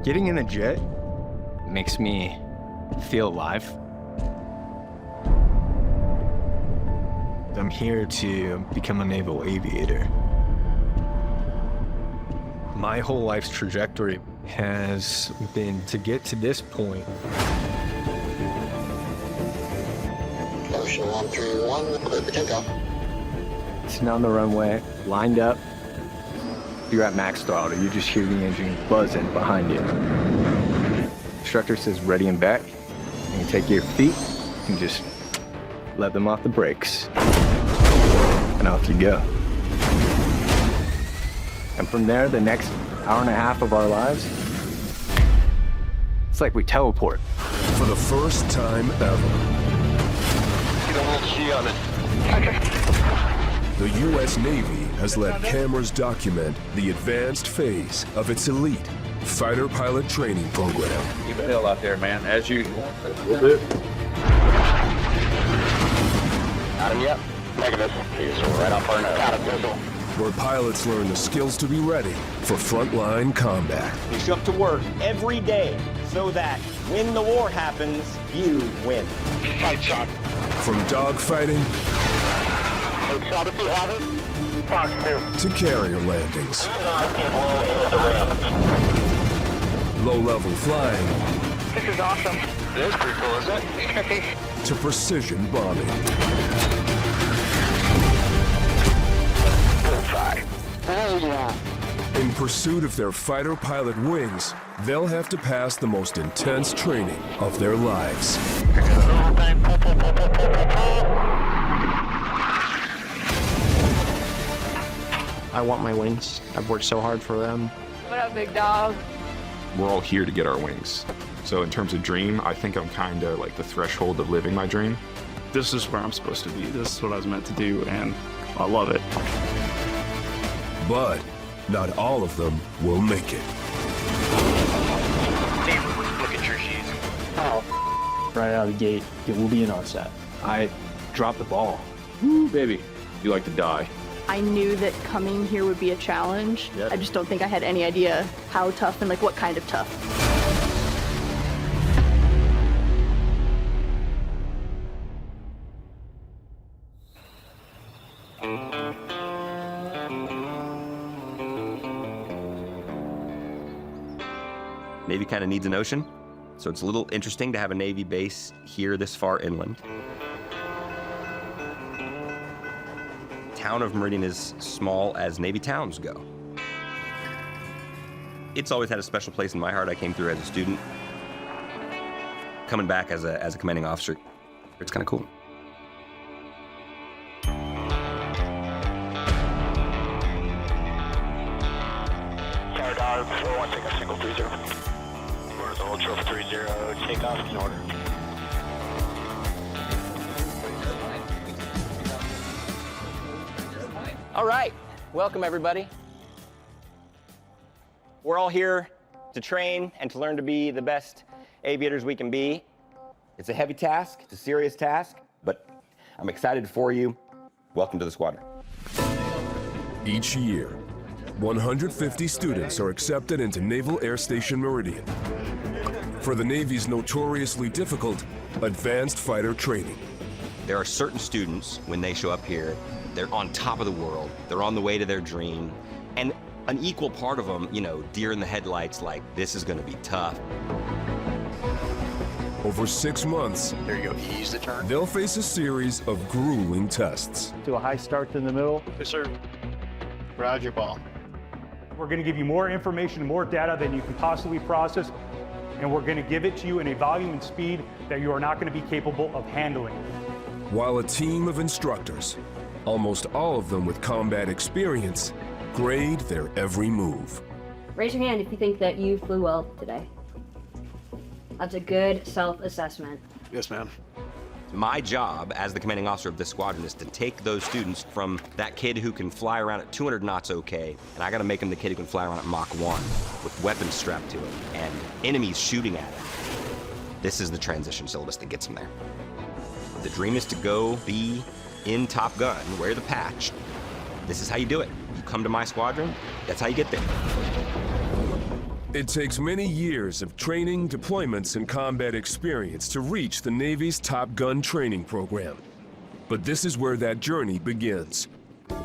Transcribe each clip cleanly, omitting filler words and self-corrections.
Getting in a jet makes me feel alive. I'm here to become a naval aviator. My whole life's trajectory has been to get to this point. Ocean 131, clear for takeoff. Sitting on the runway, lined up. You're at max throttle. You just hear the engine buzzing behind you. Instructor says ready and back. And you take your feet and just let them off the brakes. And off you go. And from there, the next hour and a half of our lives, it's like we teleport. For the first time ever, Get a little G on it. the U.S. Navy has let cameras document the advanced phase of its elite fighter pilot training program. Keep it hell out there, man, as usual. Will do. Got him yet? Negative. He's right off our nose. Got him, visual. Where pilots learn the skills to be ready for frontline combat. You show up to work every day so that when the war happens, you win. Fight shot. From dogfighting Fight shot if you have it. Fox 2. to carrier landings, low-level flying This is awesome. It is pretty cool, isn't it? to precision bombing. Bullseye. Oh, yeah. In pursuit of their fighter pilot wings, they'll have to pass the most intense training of their lives. I want my wings. I've worked so hard for them. What up, big dog? We're all here to get our wings. So in terms of dream, I think I'm kind of like the threshold of living my dream. This is where I'm supposed to be. This is what I was meant to do, and I love it. But not all of them will make it. Look at your shoes. Right out of the gate, it will be an onset. I dropped the ball. Woo, baby, you like to die. I knew that coming here would be a challenge. Yep. I just don't think I had any idea how tough and like what kind of tough. Navy kind of needs an ocean, so it's a little interesting to have a Navy base here this far inland. Town of Meridian is small as Navy towns go. It's always had a special place in my heart. I came through as a student. Coming back as a commanding officer, it's kind of cool. Sorry, dog. 4-1, take a single 30. Order the Ultra 30, take off in order. All right, welcome everybody. We're all here to train and to learn to be the best aviators we can be. It's a heavy task, it's a serious task, but I'm excited for you. Welcome to the squadron. Each year, 150 students are accepted into Naval Air Station Meridian for the Navy's notoriously difficult advanced fighter training. There are certain students, when they show up here, they're on top of the world. They're on the way to their dream. And an equal part of them, you know, deer in the headlights, like, this is gonna be tough. Over 6 months, There you go. Ease the turn. they'll face a series of grueling tests. Do a high start in the middle. Yes, sir. Roger, ball. We're going to give you more information, more data than you can possibly process, and we're going to give it to you in a volume and speed that you are not going to be capable of handling. While a team of instructors, almost all of them with combat experience, grade their every move. Raise your hand if you think that you flew well today. That's a good self-assessment. Yes, ma'am. My job as the commanding officer of this squadron is to take those students from that kid who can fly around at 200 knots okay, and I gotta make him the kid who can fly around at Mach 1 with weapons strapped to him and enemies shooting at him. This is the transition syllabus that gets him there. The dream is to go be in Top Gun, wear the patch. This is how you do it. You come to my squadron, that's how you get there. It takes many years of training, deployments, and combat experience to reach the Navy's Top Gun training program. But this is where that journey begins.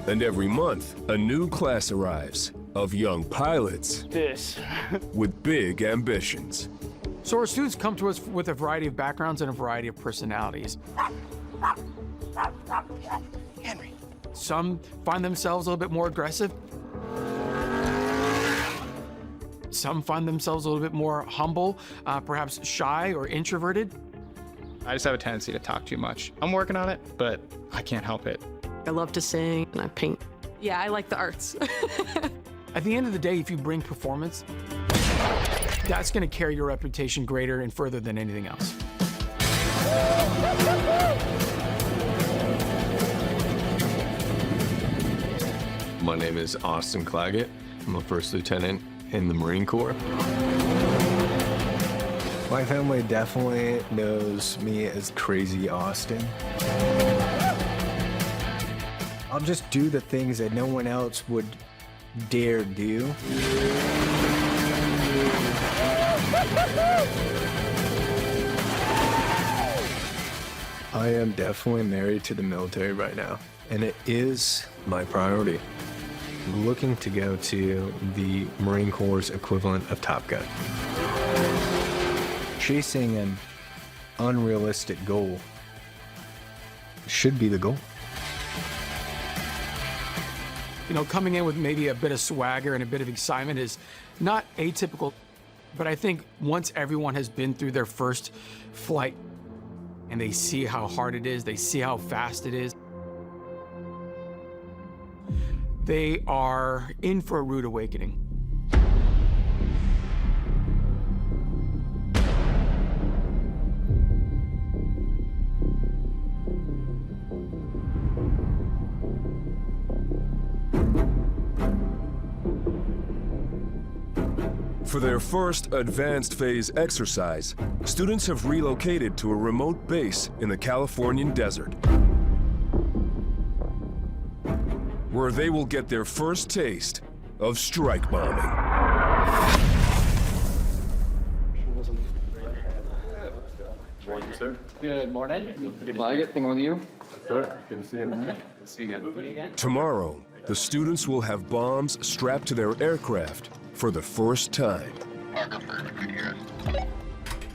And every month, a new class arrives of young pilots with big ambitions. So our students come to us with a variety of backgrounds and a variety of personalities. Henry. Some find themselves a little bit more aggressive. Some find themselves a little bit more humble, perhaps shy or introverted. I just have a tendency to talk too much. I'm working on it, but I can't help it. I love to sing and I paint. Yeah, I like the arts. At the end of the day, if you bring performance, that's going to carry your reputation greater and further than anything else. My name is Austin Claggett. I'm a first lieutenant in the Marine Corps. My family definitely knows me as Crazy Austin. I'll just do the things that no one else would dare do. I am definitely married to the military right now, and it is my priority. I'm looking to go to the Marine Corps' equivalent of Top Gun. Chasing an unrealistic goal should be the goal. You know, coming in with maybe a bit of swagger and a bit of excitement is not atypical, but I think once everyone has been through their first flight and they see how hard it is, they see how fast it is, they are in for a rude awakening. For their first advanced phase exercise, students have relocated to a remote base in the Californian desert, where they will get their first taste of strike bombing. Morning, sir. Good morning. Good Claggett, thing with you? Sir, good to see you. Good to see you again. Tomorrow, the students will have bombs strapped to their aircraft for the first time.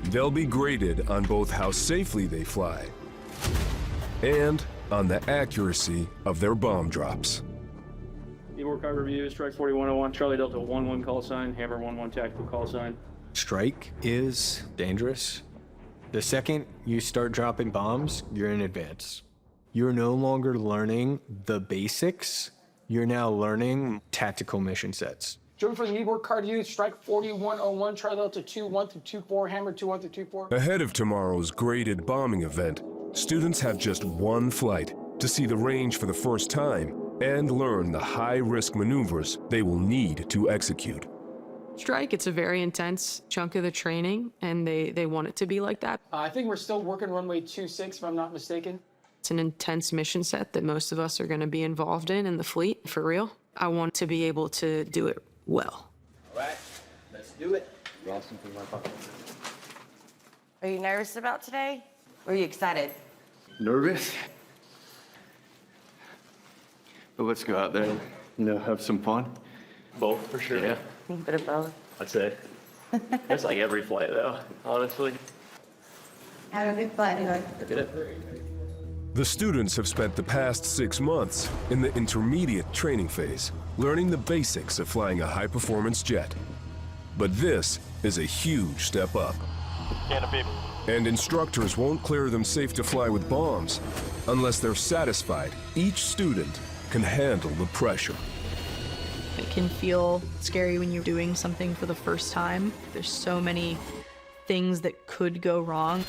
They'll be graded on both how safely they fly and on the accuracy of their bomb drops. Teamwork review, strike 4101, Charlie Delta 11 call sign, Hammer 11 tactical call sign. Strike is dangerous. The second you start dropping bombs, you're in advance. You're no longer learning the basics. You're now learning tactical mission sets. Join for the Teamwork card use, strike 4101, Charlie Delta 21 through 24, Hammer 21 through 24. Ahead of tomorrow's graded bombing event, students have just one flight to see the range for the first time and learn the high-risk maneuvers they will need to execute. Strike, it's a very intense chunk of the training, and they want it to be like that. I think we're still working runway 26, if I'm not mistaken. It's an intense mission set that most of us are going to be involved in the fleet, for real. I want to be able to do it well. All right, let's do it. Are you nervous about today? Or are you excited? Nervous? But let's go out there and, have some fun. Both, for sure. Yeah, A bit of both. I'd say. That's like every flight, though, honestly. Have a good flight. Get it? The students have spent the past 6 months in the intermediate training phase, learning the basics of flying a high-performance jet. But this is a huge step up. And instructors won't clear them safe to fly with bombs unless they're satisfied each student can handle the pressure. It can feel scary when you're doing something for the first time. There's so many things that could go wrong.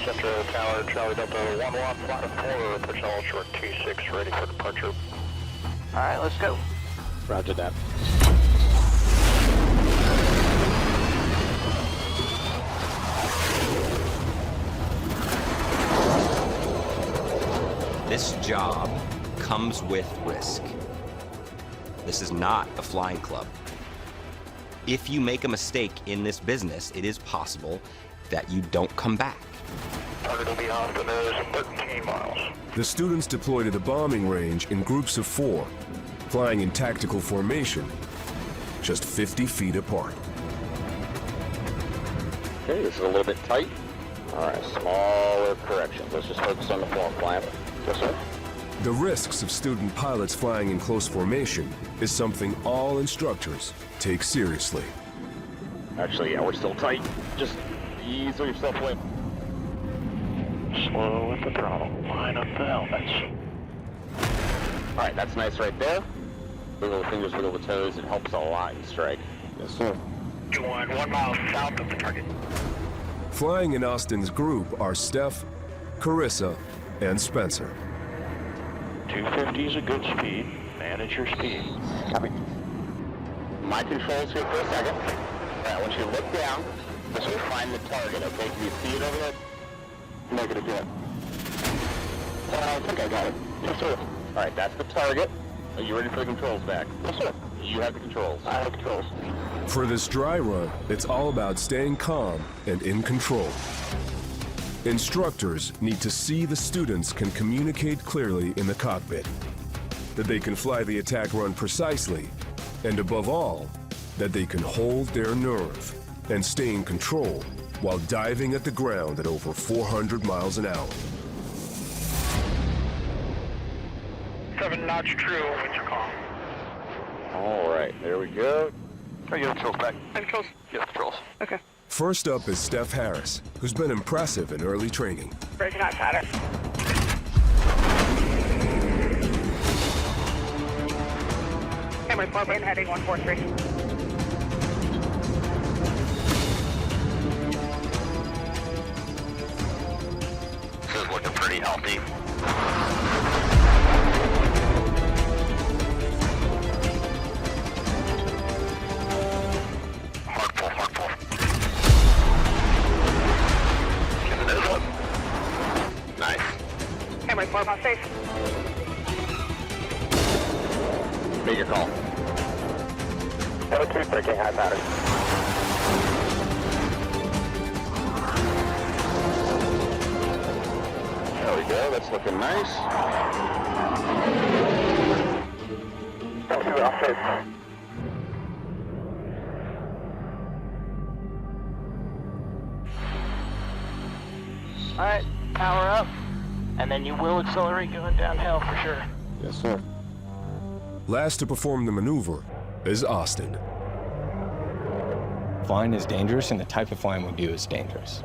Central Tower, Charlie Delta 11, flight of 4, personnel short T6, ready for departure. All right, let's go. Roger that. This job comes with risk. This is not a flying club. If you make a mistake in this business, it is possible that you don't come back. Target will be off the nose, 13 miles. The students deploy to the bombing range in groups of 4, flying in tactical formation, just 50 feet apart. Okay, this is a little bit tight. All right, smaller corrections. Let's just focus on the form clamp. Yes, sir. The risks of student pilots flying in close formation is something all instructors take seriously. Actually, yeah, we're still tight. Just ease yourself away. Slow with the throttle. Line up the helmets. All right, that's nice right there. Wiggle the fingers, wiggle the toes. It helps a lot in strike. Yes, sir. 1 mile south of the target. Flying in Austin's group are Steph, Carissa, and Spencer. 250 is a good speed. Manage your speed. Copy. My controls here for a second. All right, I want you to look down. Just to find the target, okay? Can you see it over there? Negative, yeah. I think I got it. Yes, sir. All right, that's the target. Are you ready for the controls back? Yes, sir. You have the controls. I have the controls. For this dry run, it's all about staying calm and in control. Instructors need to see the students can communicate clearly in the cockpit, that they can fly the attack run precisely, and above all, that they can hold their nerve and stay in control while diving at the ground at over 400 miles an hour. 7 knots true, winds are calm. All right, there we go. Are you controls back? Controls? Yes, controls. Okay. First up is Steph Harris, who's been impressive in early training. Breaking out pattern. Hammer 4 in heading 143. This is looking pretty healthy. Hard pull, hard pull. Nice. Hammer 4 on safe. Make your call. Hammer 2 breaking high pattern. There we go, that's looking nice. Hammer 2 off safe. Alright, power up, and then you will accelerate going downhill for sure. Yes, sir. Last to perform the maneuver is Austin. Flying is dangerous, and the type of flying we do is dangerous.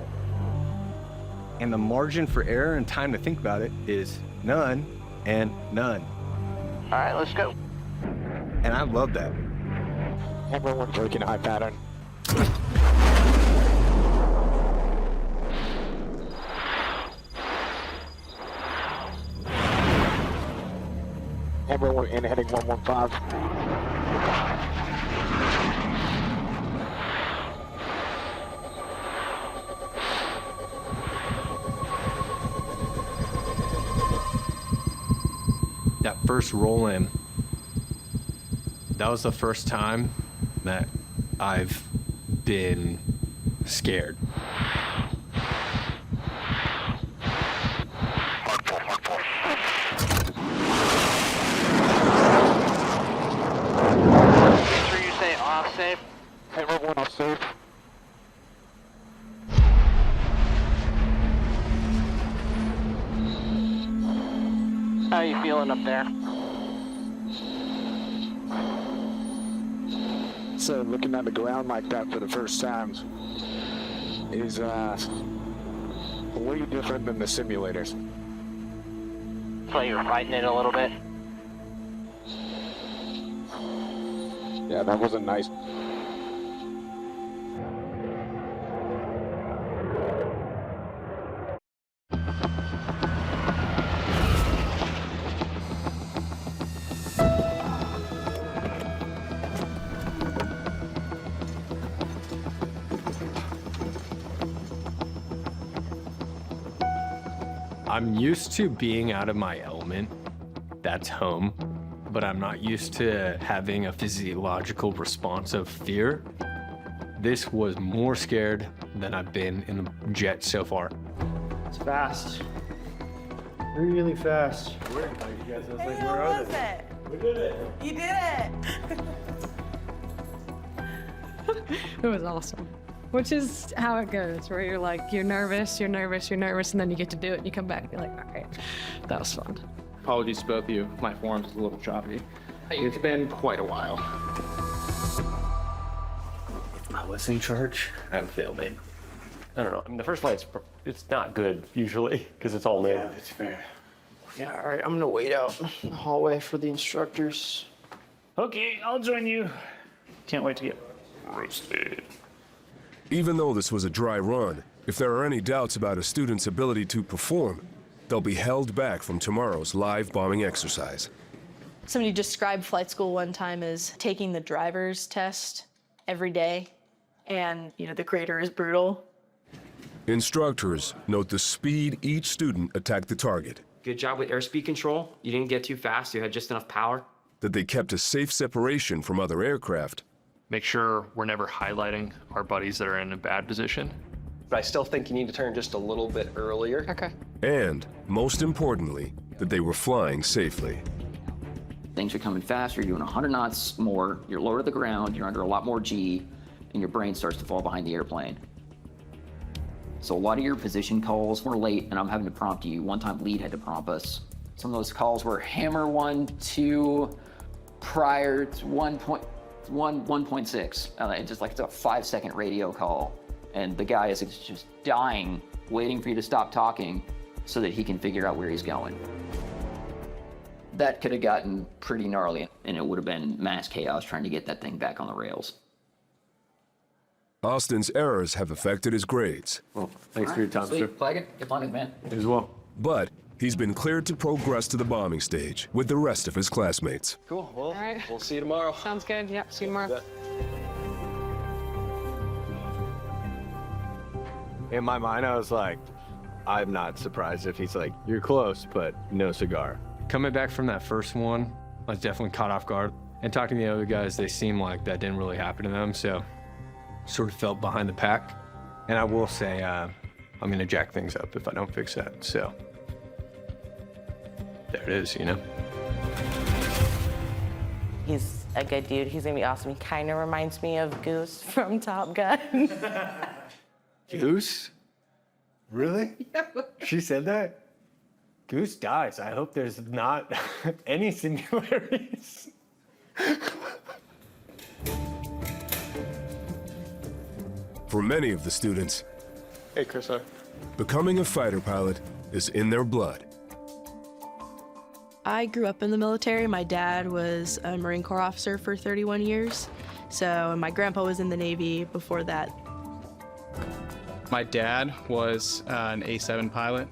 And the margin for error and time to think about it is none and none. Alright, let's go. And I love that. Hammer 1 breaking high pattern. Hammer 1 in heading 115. That first roll in, that was the first time that I've been scared. Hard pull, hard pull. Make sure you say off safe. Hammer 1 off safe. How are you feeling up there? So looking at the ground like that for the first time is way different than the simulators. So you were fighting it a little bit? Yeah, that wasn't nice. I'm used to being out of my element. That's home. But I'm not used to having a physiological response of fear. This was more scared than I've been in a jet so far. It's fast. Really fast. Where was it? We did it. You did it. It was awesome. Which is how it goes, where you're like, you're nervous, and then you get to do it, and you come back and you're like, all right, that was fun. Apologies to both of you. My form's a little choppy. It's been quite a while. My listening charge, I haven't failed it. I don't know. I mean, the first flight's it's not good usually because it's all new. Yeah, That's fair. Yeah, all right, I'm gonna wait out in the hallway for the instructors. Okay, I'll join you. Can't wait to get roasted. Even though this was a dry run, if there are any doubts about a student's ability to perform, they'll be held back from tomorrow's live bombing exercise. Somebody described flight school one time as taking the driver's test every day, and the grader is brutal. Instructors note the speed each student attacked the target, Good job with airspeed control. You didn't get too fast. You had just enough power. that they kept a safe separation from other aircraft, Make sure we're never highlighting our buddies that are in a bad position. But I still think you need to turn just a little bit earlier. Okay. and, most importantly, that they were flying safely. Things are coming faster, you're doing 100 knots more, you're lower to the ground, you're under a lot more G, and your brain starts to fall behind the airplane. So a lot of your position calls were late, and I'm having to prompt you. One time lead had to prompt us. Some of those calls were hammer 1, 2, prior to 1.1, 1.6. Just like it's a 5-second radio call. And the guy is just dying, waiting for you to stop talking so that he can figure out where he's going. That could have gotten pretty gnarly, and it would have been mass chaos trying to get that thing back on the rails. Austin's errors have affected his grades. Well, thanks for your time, sir. Flag it. Good luck, man. As well. But he's been cleared to progress to the bombing stage with the rest of his classmates. Cool. Well, All right. we'll see you tomorrow. Sounds good. Yep, see you tomorrow. In my mind, I was like, I'm not surprised if he's like, you're close, but no cigar. Coming back from that first one, I was definitely caught off guard. And talking to the other guys, they seemed like that didn't really happen to them, so sort of felt behind the pack. And I will say, I'm gonna jack things up if I don't fix that, so there it is, He's a good dude. He's gonna be awesome. He kind of reminds me of Goose from Top Gun. Goose? Really? Yeah. She said that? Goose dies. I hope there's not any similarities. For many of the students, Hey, Chris. becoming a fighter pilot is in their blood. I grew up in the military. My dad was a Marine Corps officer for 31 years. So my grandpa was in the Navy before that. My dad was an A7 pilot.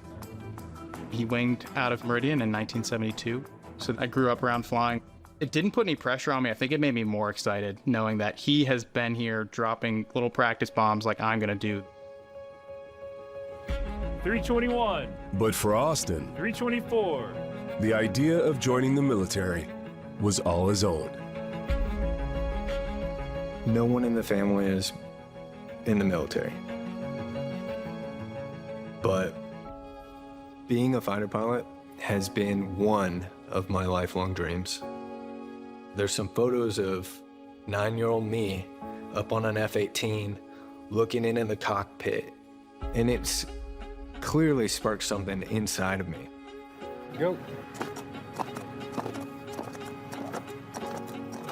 He winged out of Meridian in 1972. So I grew up around flying. It didn't put any pressure on me. I think it made me more excited knowing that he has been here dropping little practice bombs like I'm gonna do. 321, But for Austin, 324. the idea of joining the military was all his own. No one in the family is in the military. But being a fighter pilot has been one of my lifelong dreams. There's some photos of 9-year-old me up on an F-18 looking into the cockpit, and it's clearly sparked something inside of me. Go.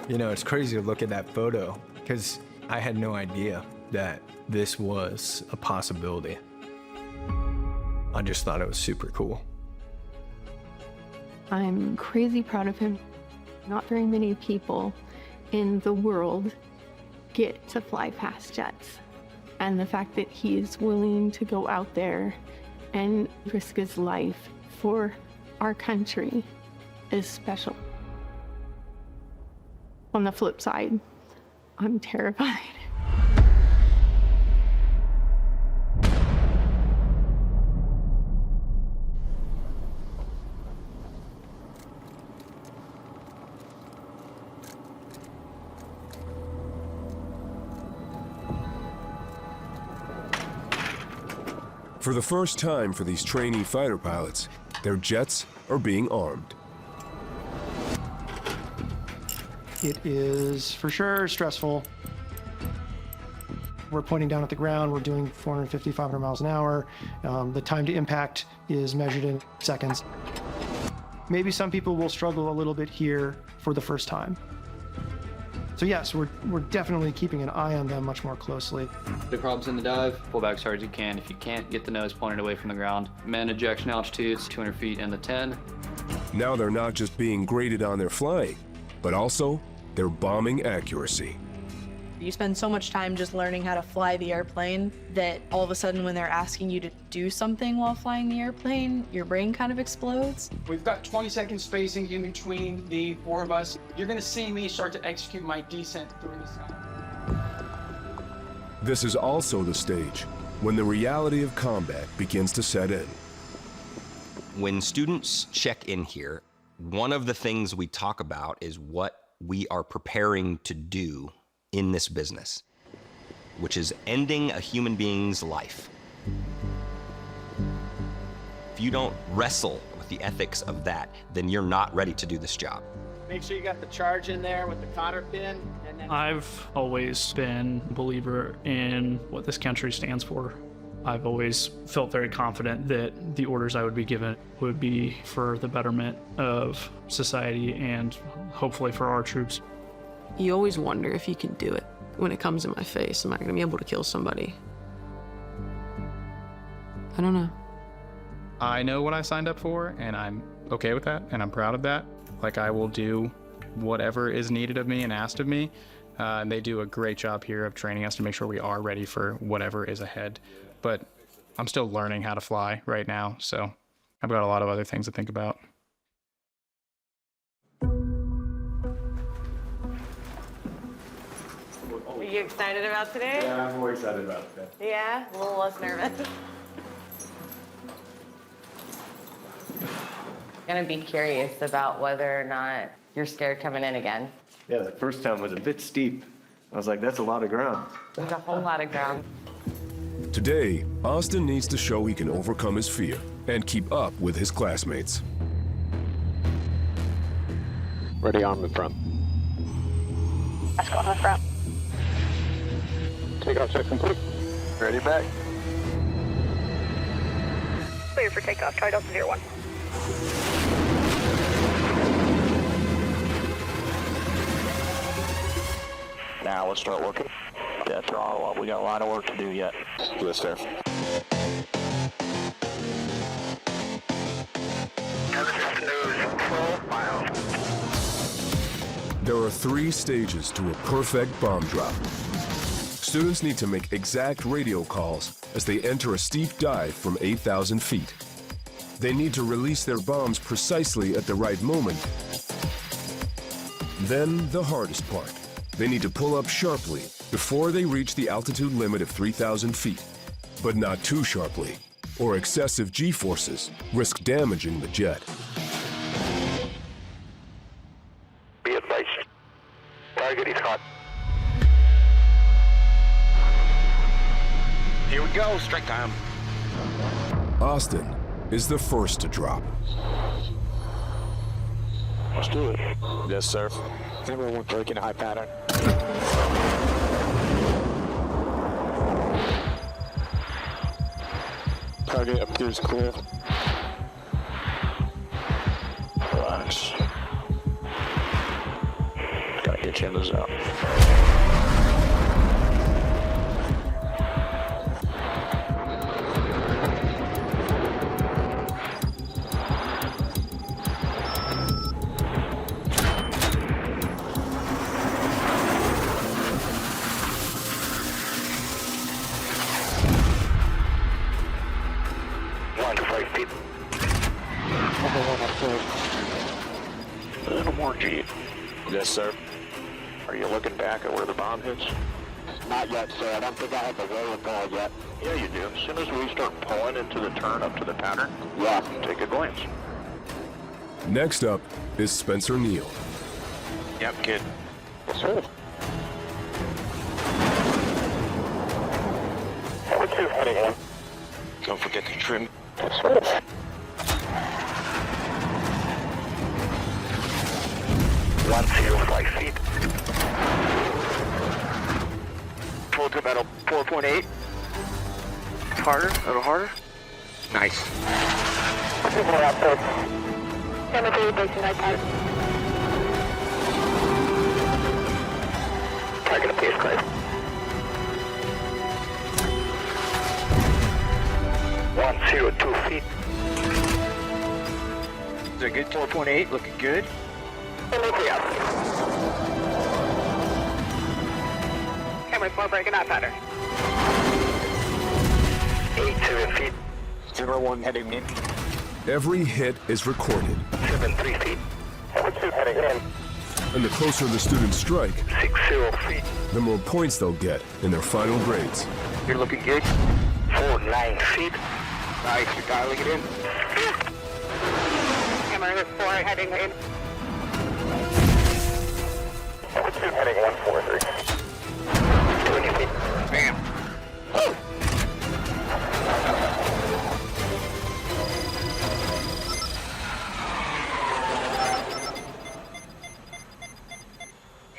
It's crazy to look at that photo because I had no idea that this was a possibility. I just thought it was super cool. I'm crazy proud of him. Not very many people in the world get to fly fast jets. And the fact that he is willing to go out there and risk his life for our country is special. On the flip side, I'm terrified. For the first time for these trainee fighter pilots, their jets are being armed. It is for sure stressful. We're pointing down at the ground. We're doing 450, 500 miles an hour. The time to impact is measured in seconds. Maybe some people will struggle a little bit here for the first time. So yes, we're definitely keeping an eye on them much more closely. The problems in the dive, pull back as hard as you can. If you can't, get the nose pointed away from the ground. Men ejection altitudes, 200 feet in the 10. Now they're not just being graded on their flying, but also their bombing accuracy. You spend so much time just learning how to fly the airplane that all of a sudden when they're asking you to do something while flying the airplane, your brain kind of explodes. We've got 20-second spacing in between the four of us. You're gonna see me start to execute my descent through the sun. This is also the stage when the reality of combat begins to set in. When students check in here, one of the things we talk about is what we are preparing to do in this business, which is ending a human being's life. If you don't wrestle with the ethics of that, then you're not ready to do this job. Make sure you got the charge in there with the cotter pin. And then I've always been a believer in what this country stands for. I've always felt very confident that the orders I would be given would be for the betterment of society and hopefully for our troops. You always wonder if you can do it. When it comes in my face, am I gonna be able to kill somebody? I don't know. I know what I signed up for, and I'm okay with that, and I'm proud of that. Like, I will do whatever is needed of me and asked of me. And they do a great job here of training us to make sure we are ready for whatever is ahead. But I'm still learning how to fly right now, so I've got a lot of other things to think about. Are you excited about today? Yeah, I'm more excited about today. Yeah, a little less nervous. Gonna be curious about whether or not you're scared coming in again. Yeah, the first time was a bit steep. I was like, that's a lot of ground. There's a whole lot of ground. Today, Austin needs to show he can overcome his fear and keep up with his classmates. Ready arm in front. Let's go on the front. Takeoff check complete. Ready back. Clear for takeoff. Try Delta 01. Now let's start working. Dead throttle up. We got a lot of work to do yet. Yes, sir. There are 3 stages to a perfect bomb drop. Students need to make exact radio calls as they enter a steep dive from 8,000 feet. They need to release their bombs precisely at the right moment. Then the hardest part. They need to pull up sharply before they reach the altitude limit of 3,000 feet, but not too sharply, or excessive G-forces risk damaging the jet. Be advised. Target is hot. Here we go, strike time. Austin is the first to drop. Let's do it. Yes, sir. Everyone breaking a high pattern. Target appears clear. Relax. Gotta get you in the zone. A little more G. Yes, sir. Are you looking back at where the bomb hits? Not yet, sir. I don't think I have the wherewithal yet. Yeah, you do. As soon as we start pulling into the turn up to the pattern, yeah, take a glance. Next up is Spencer Neal. Yep, kid. Yes, sir. Number 2 heading in. Don't forget to trim. 105 feet. Pull to metal 4.8. Harder, a little harder. Nice. Target appears clear. 102 feet. Is that good? 4.8, looking good. Camera 4 breaking that pattern. 87 feet. 01 heading in. Every hit is recorded. 73 feet. 72 heading in. And the closer the students strike, 60 feet. the more points they'll get in their final grades. You're looking good. 49 feet. Nice, you're dialing it in. Camera 4 heading in. 2 heading 143. 20 feet. Bam.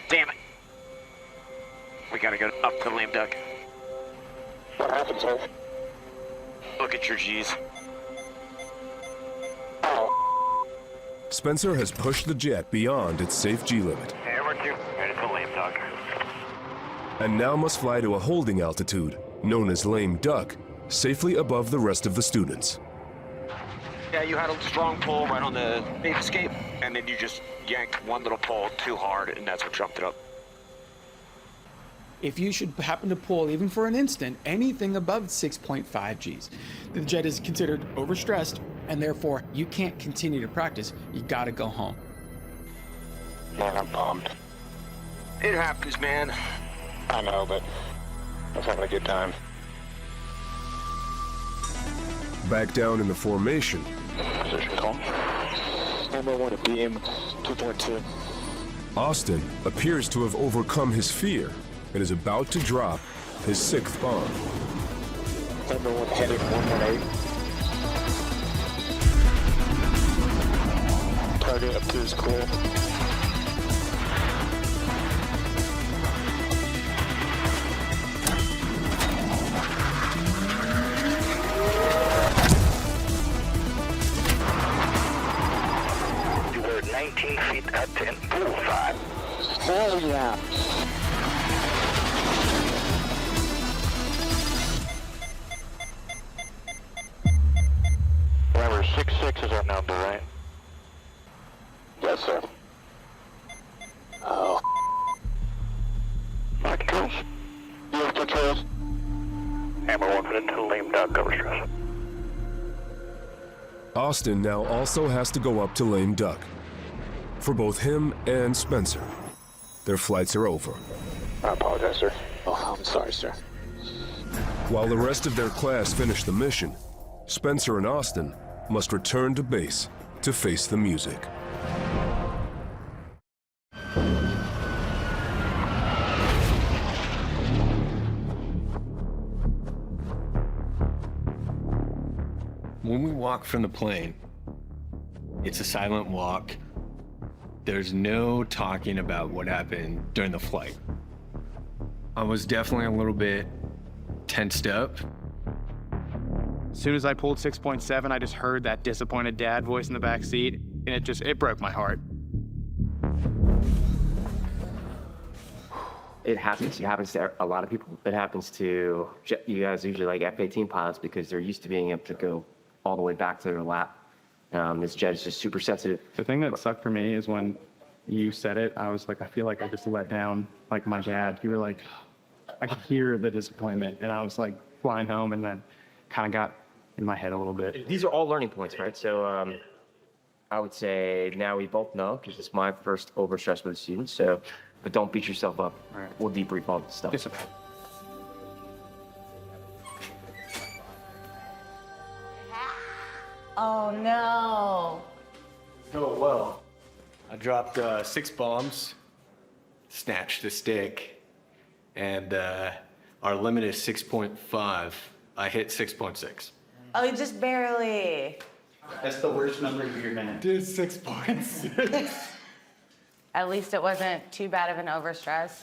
Damn it. We gotta go up to Lame Duck. What happened, sir? Look at your G's. Spencer has pushed the jet beyond its safe G limit, Hammer 2, headed to Lame Duck. and now must fly to a holding altitude, known as Lame Duck, safely above the rest of the students. Yeah, you had a strong pull right on the bait escape, and then you just yanked one little pull too hard, and that's what jumped it up. If you should happen to pull, even for an instant, anything above 6.5 Gs, the jet is considered overstressed, and therefore you can't continue to practice. You gotta go home. Man, I'm bummed. It happens, man. I know, but I was having a good time. Back down in the formation, Position call. Number 1 at BM 2.2. Austin appears to have overcome his fear and is about to drop his 6th bomb. Number 1 heading 118. Target up to his core. You were 19 feet at 10. Bullseye. Hell yeah. Remember, 6'6" is our number, right? Yes, sir. Oh. My controls. Yes, controls. Hammer 1 headed to Lame Duck, overstress. Austin now also has to go up to Lame Duck. For both him and Spencer, their flights are over. I apologize, sir. Oh, I'm sorry, sir. While the rest of their class finish the mission, Spencer and Austin must return to base to face the music. When we walk from the plane, it's a silent walk. There's no talking about what happened during the flight. I was definitely a little bit tensed up. As soon as I pulled 6.7, I just heard that disappointed dad voice in the back seat, and it broke my heart. It happens to a lot of people. It happens to you guys, usually like F-18 pilots, because they're used to being able to go all the way back to their lap. This jet is just super sensitive. The thing that sucked for me is when you said it, I was like, I feel like I just let down like my dad. You were like, I could hear the disappointment, and I was like flying home, and then kind of got in my head a little bit. These are all learning points, right? So I would say now we both know, because it's my first overstress with the students. So, but don't beat yourself up. All right. We'll debrief all this stuff. Yes, sir. Oh no. Oh, well. I dropped 6 bombs, snatched a stick, and our limit is 6.5. I hit 6.6. Oh, just barely. That's the worst number of your minute. Dude, 6.6. At least it wasn't too bad of an overstress.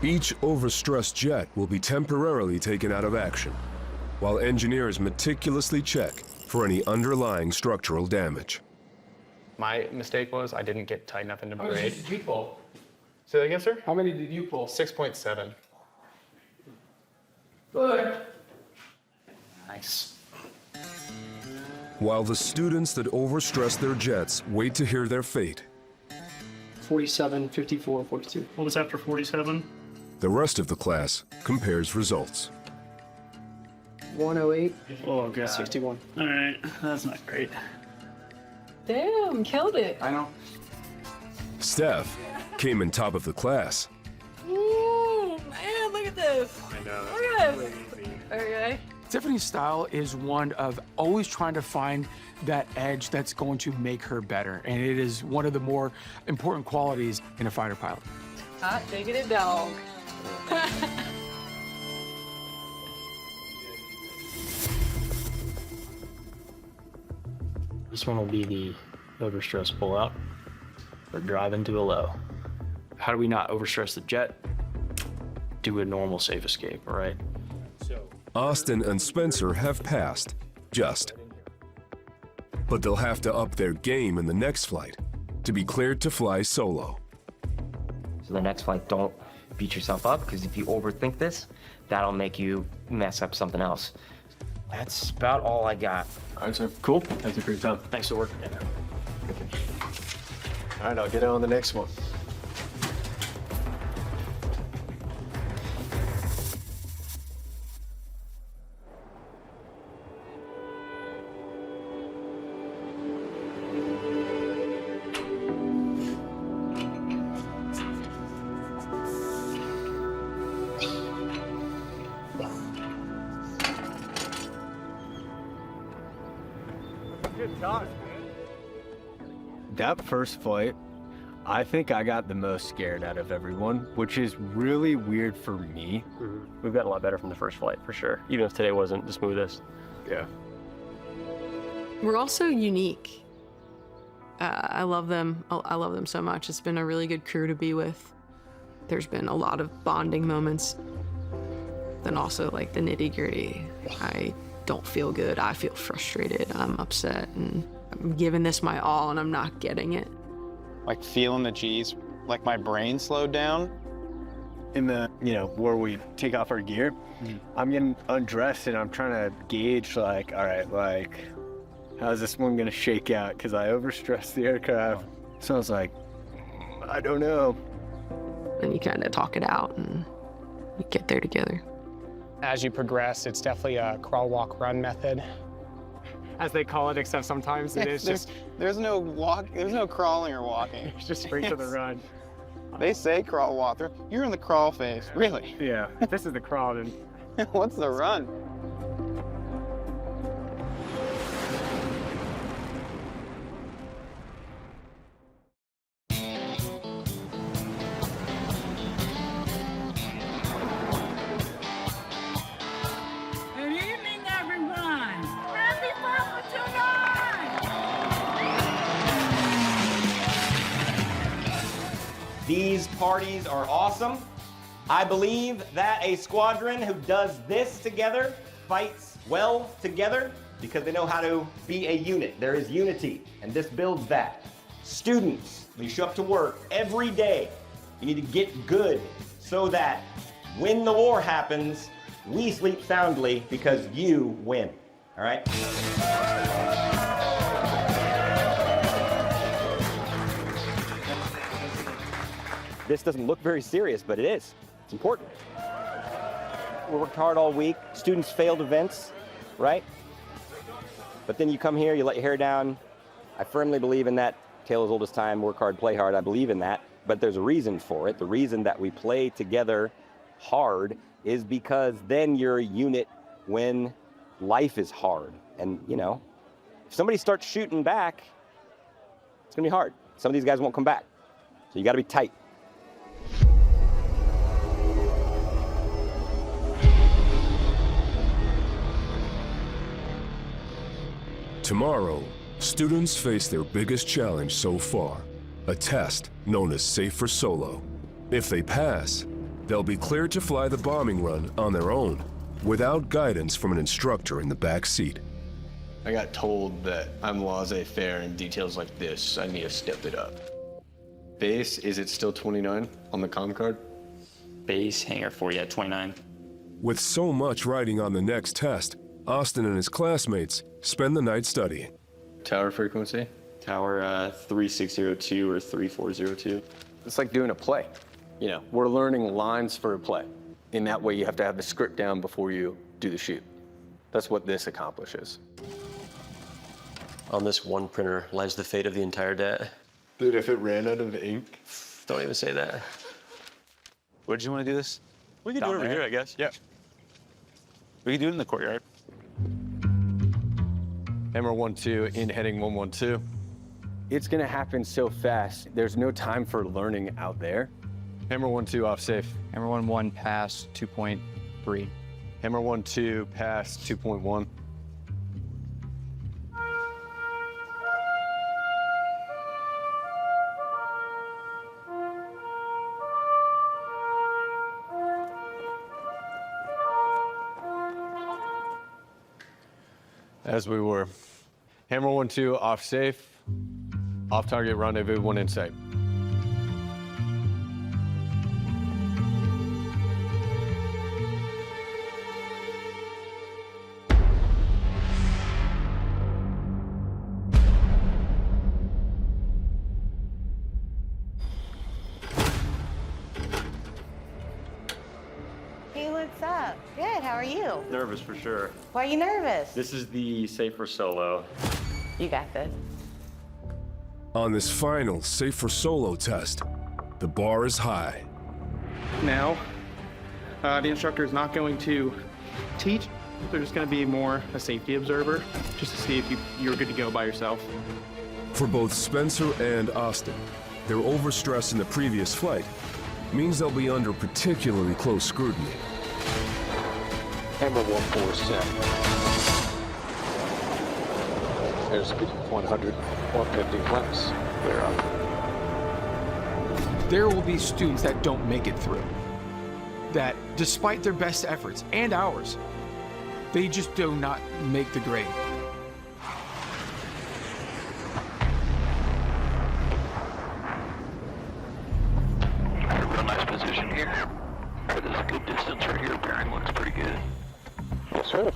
Each overstressed jet will be temporarily taken out of action, while engineers meticulously check for any underlying structural damage. My mistake was I didn't get tight enough into How many braid. did you pull? Say that again, sir? How many did you pull? 6.7. Good. Nice. While the students that overstress their jets wait to hear their fate, 47, 54, 42. What was after 47? the rest of the class compares results. 108. Oh, God. 61. All right, that's not great. Damn, killed it. I know. Steph came in top of the class. Ooh, man, look at this. I know. Look at this. Okay. Tiffany's style is one of always trying to find that edge that's going to make her better. And it is one of the more important qualities in a fighter pilot. Hot diggity dog. This one will be the overstress pullout. We're driving to a low. How do we not overstress the jet? Do a normal safe escape, all right? Austin and Spencer have passed, just. But they'll have to up their game in the next flight to be cleared to fly solo. So the next flight, don't beat yourself up, because if you overthink this, that'll make you mess up something else. That's about all I got. All right, sir. Cool. Thank you for your time. Thanks for working. All right, I'll get on the next one. That first flight, I think I got the most scared out of everyone, which is really weird for me. We've gotten a lot better from the first flight, for sure. Even if today wasn't the smoothest. Yeah. We're also unique. I love them. I love them so much. It's been a really good crew to be with. There's been a lot of bonding moments. Then also like the nitty gritty. I don't feel good. I feel frustrated. I'm upset and I'm giving this my all and I'm not getting it. Like feeling the G's, like my brain slowed down. In the, where we take off our gear, I'm getting undressed and I'm trying to gauge like, all right, like, how's this one gonna shake out? Because I overstressed the aircraft. So I was like, I don't know. And you kind of talk it out and you get there together. As you progress, it's definitely a crawl, walk, run method, as they call it, except sometimes it is just... There's no crawling or walking. It's just straight to the run. They say crawl, walk. You're in the crawl phase, really? Yeah, if this is the crawl, then... What's the run? Good evening, everyone. Happy 4th of July! These parties are awesome. I believe that a squadron who does this together fights well together because they know how to be a unit. There is unity, and this builds that. Students, when you show up to work every day, you need to get good so that when the war happens, we sleep soundly because you win, all right? This doesn't look very serious, but it is. It's important. We worked hard all week. Students failed events, right? But then you come here, you let your hair down. I firmly believe in that tale as old as time, work hard, play hard. I believe in that, but there's a reason for it. The reason that we play together hard is because then you're a unit when life is hard. And, if somebody starts shooting back, it's gonna be hard. Some of these guys won't come back. So you gotta be tight. Tomorrow, students face their biggest challenge so far, a test known as Safe for Solo. If they pass, they'll be cleared to fly the bombing run on their own, without guidance from an instructor in the back seat. I got told that I'm laissez-faire and details like this, I need to step it up. Base, is it still 29 on the comm card? Base hangar 40 at 29. With so much riding on the next test, Austin and his classmates spend the night studying. Tower frequency? Tower 3602 or 3402. It's like doing a play. You know, we're learning lines for a play. In that way, you have to have the script down before you do the shoot. That's what this accomplishes. On this one printer lies the fate of the entire day. Dude, if it ran out of ink. Don't even say that. Where'd you want to do this? We can Down do it over there? here, I guess. Yeah. We can do it in the courtyard. Hammer 1-2 in heading 112. It's gonna happen so fast. There's no time for learning out there. Hammer 1-2 off safe. Hammer 1-1 pass 2.3. Hammer 1-2 pass 2.1. As we were. Hammer 1-2 off safe. Off target rendezvous 1 in sight. Hey, what's up? Good, how are you? Nervous for sure. Why are you nervous? This is the Safe for Solo. You got this. On this final Safe for Solo test, the bar is high. Now, the instructor is not going to teach. They're just going to be more a safety observer, just to see if you're good to go by yourself. For both Spencer and Austin, their overstress in the previous flight means they'll be under particularly close scrutiny. Hammer 1-4 set. Airspeed 100, 150 flaps. Clear up. There will be students that don't make it through. That, despite their best efforts and ours, they just do not make the grade. Real nice position here. This is a good distance right here. Bearing looks pretty good. Yes, sir.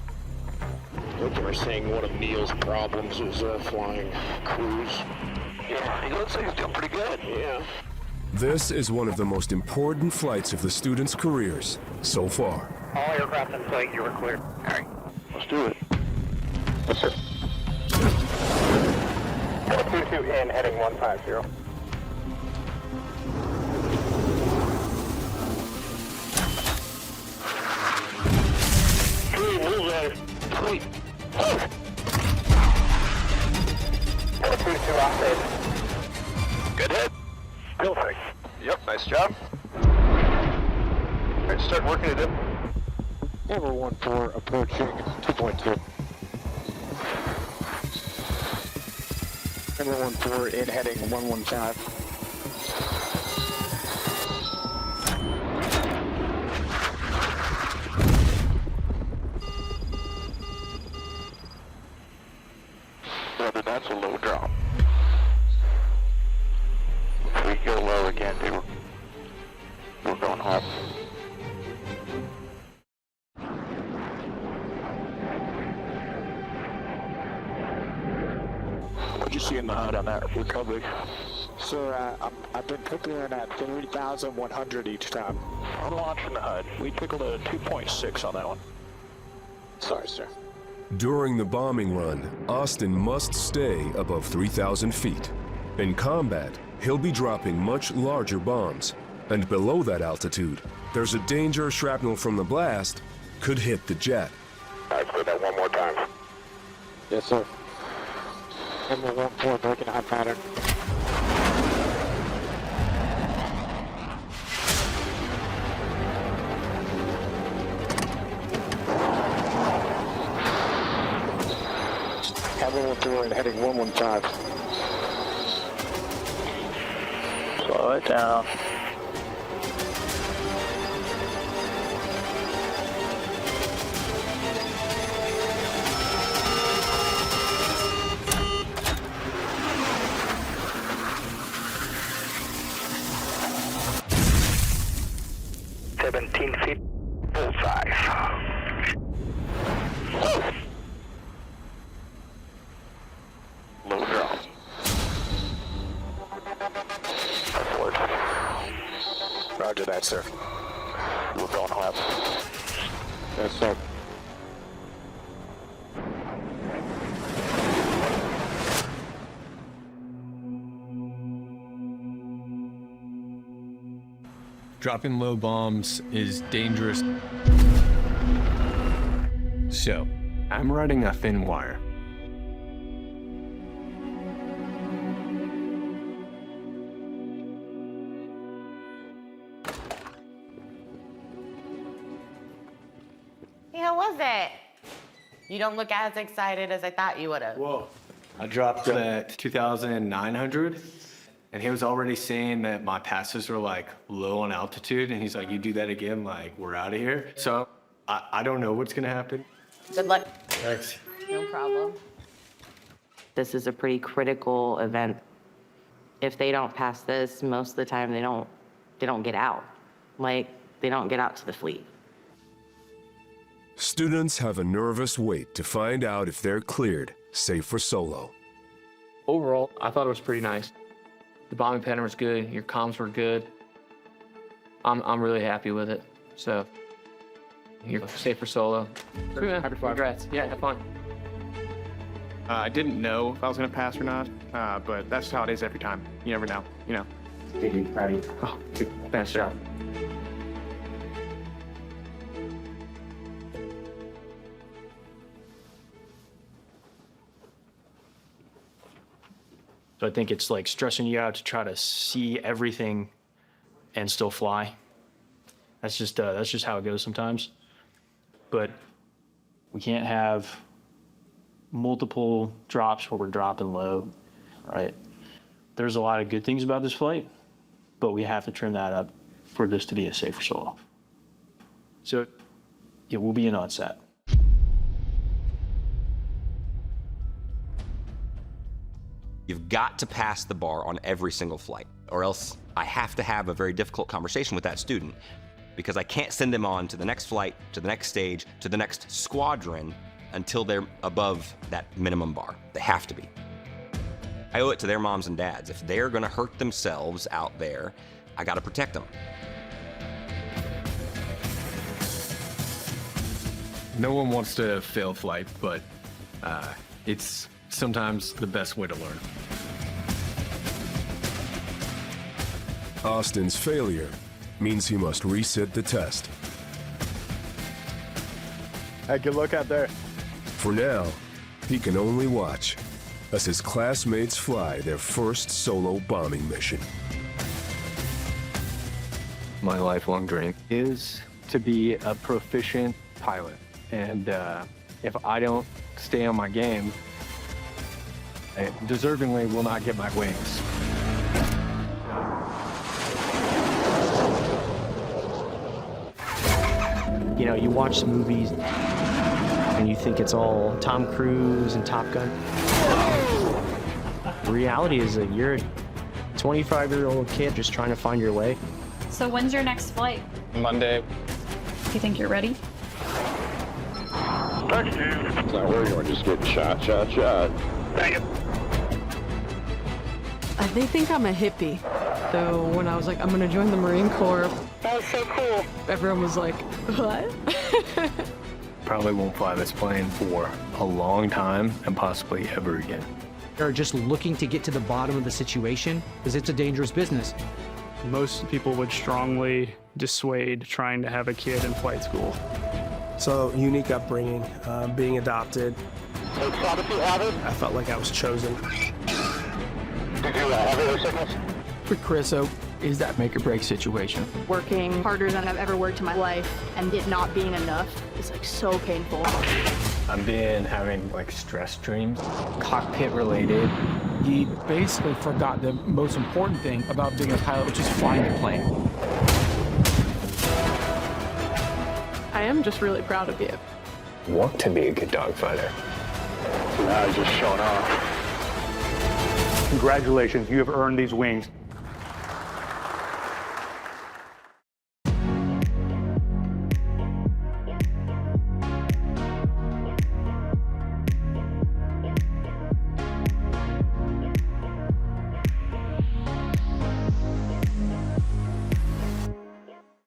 They were saying one of Neil's problems is flying cruise. Yeah, he looks like he's doing pretty good. Yeah. This is one of the most important flights of the students' careers so far. All aircraft in sight, you are clear. All right, let's do it. Yes, sir. 22 in, heading 150. Three, move there. Sweet. 22 off safe. Good hit. Still safe. Yep, nice job. All right, start working it in. Hammer 1-4 approaching 2.2. Hammer 1-4 in heading 115. Brother, that's a low drop. If we go low again, dude, we're going home. What'd you see in the HUD on that recovery? Sir, I've been picking at 3,100 each time. On launch in the HUD, we pickled a 2.6 on that one. Sorry, sir. During the bombing run, Austin must stay above 3,000 feet. In combat, he'll be dropping much larger bombs. And below that altitude, there's a danger shrapnel from the blast could hit the jet. All right, let's do that one more time. Yes, sir. Hammer 1-4 breaking high pattern. Fly 114 and heading 115. Slow it down. .17 feet, bullseye. Low drop. Roger that, sir. We're going left. Yes, sir. Dropping low bombs is dangerous. So, I'm running a thin wire. Hey, how was it? You don't look as excited as I thought you would have. Whoa. I dropped at 2,900, and he was already saying that my passes were like low on altitude, and he's like, you do that again, like we're out of here. So I don't know what's gonna happen. Good luck. Thanks. No problem. This is a pretty critical event. If they don't pass this, most of the time they don't get out. Like, they don't get out to the fleet. Students have a nervous wait to find out if they're cleared, safe for solo. Overall, I thought it was pretty nice. The bombing pattern was good. Your comms were good. I'm really happy with it. So you're safe for solo. Sweet, man. Congrats. Yeah, have fun. I didn't know if I was going to pass or not, but that's how it is every time. You never know, you know. Oh, nice job. So I think it's like stressing you out to try to see everything and still fly. That's just how it goes sometimes. But we can't have multiple drops where we're dropping low, right? There's a lot of good things about this flight, but we have to trim that up for this to be a safer solo. So yeah, we'll be in on set. You've got to pass the bar on every single flight, or else I have to have a very difficult conversation with that student, because I can't send them on to the next flight, to the next stage, to the next squadron until they're above that minimum bar. They have to be. I owe it to their moms and dads. If they're gonna hurt themselves out there, I gotta protect them. No one wants to fail flight, but it's sometimes the best way to learn. Austin's failure means he must resit the test. Hey, good luck out there. For now, he can only watch as his classmates fly their first solo bombing mission. My lifelong dream is to be a proficient pilot. And if I don't stay on my game, I deservingly will not get my wings. You know, you watch movies and you think it's all Tom Cruise and Top Gun. The reality is that you're a 25-year-old kid just trying to find your way. So when's your next flight? Monday. Do you think you're ready? Thank you. It's not where you are, just getting shot. Thank you. They think I'm a hippie. So when I was like, I'm gonna join the Marine Corps. That was so cool. Everyone was like, what? Probably won't fly this plane for a long time and possibly ever again. They're just looking to get to the bottom of the situation because it's a dangerous business. Most people would strongly dissuade trying to have a kid in flight school. So, unique upbringing, being adopted. I felt like I was chosen. Did you have air sickness? For Chris, so is that make or break situation. Working harder than I've ever worked in my life and it not being enough is like so painful. I've been having like stress dreams, cockpit related. He basically forgot the most important thing about being a pilot, which is flying the plane. I am just really proud of you. Want to be a good dogfighter. Now he's just showing off. Congratulations, you have earned these wings.